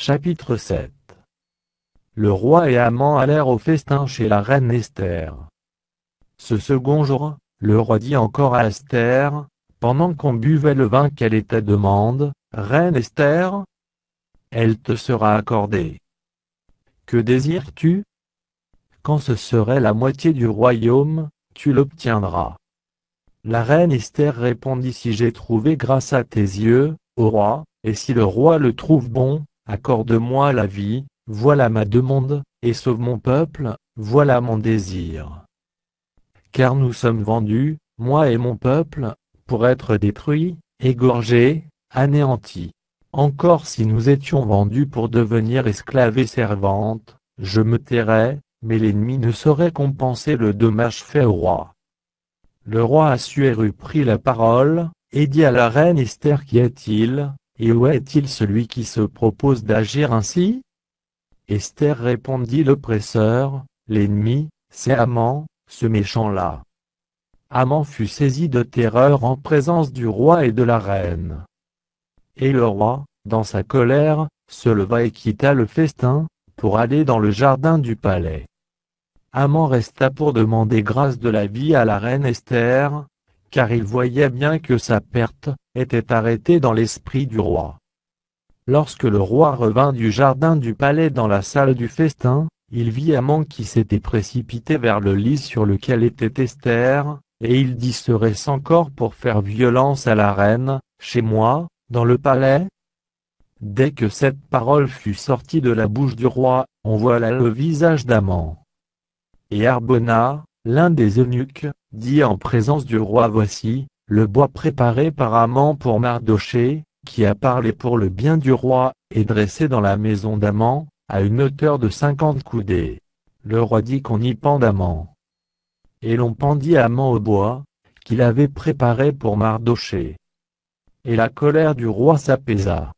Chapitre 7. Le roi et Haman allèrent au festin chez la reine Esther. Ce second jour, le roi dit encore à Esther, pendant qu'on buvait le vin qu'elle était demande, « Reine Esther, elle te sera accordée. Que désires-tu? Quand ce serait la moitié du royaume, tu l'obtiendras. » La reine Esther répondit, « Si j'ai trouvé grâce à tes yeux, ô roi, et si le roi le trouve bon, accorde-moi la vie, voilà ma demande, et sauve mon peuple, voilà mon désir. Car nous sommes vendus, moi et mon peuple, pour être détruits, égorgés, anéantis. Encore si nous étions vendus pour devenir esclaves et servantes, je me tairais, mais l'ennemi ne saurait compenser le dommage fait au roi. » Le roi Assuérus prit la parole, et dit à la reine Esther, « Qui est-il, et où est-il celui qui se propose d'agir ainsi ?» Esther répondit, « L'oppresseur, l'ennemi, c'est Haman, ce méchant-là. » Haman fut saisi de terreur en présence du roi et de la reine. Et le roi, dans sa colère, se leva et quitta le festin, pour aller dans le jardin du palais. Haman resta pour demander grâce de la vie à la reine Esther, car il voyait bien que sa perte était arrêtée dans l'esprit du roi. Lorsque le roi revint du jardin du palais dans la salle du festin, il vit Haman qui s'était précipité vers le lit sur lequel était Esther, et il dit, « Serait-ce encore pour faire violence à la reine, chez moi, dans le palais ?» Dès que cette parole fut sortie de la bouche du roi, on voit là le visage d'Haman. Et Harbona, l'un des eunuques, dit en présence du roi, « Voici, le bois préparé par Haman pour Mardochée, qui a parlé pour le bien du roi, est dressé dans la maison d'Haman, à une hauteur de 50 coudées. » Le roi dit qu'on y pende Haman. Et l'on pendit Haman au bois, qu'il avait préparé pour Mardochée. Et la colère du roi s'apaisa.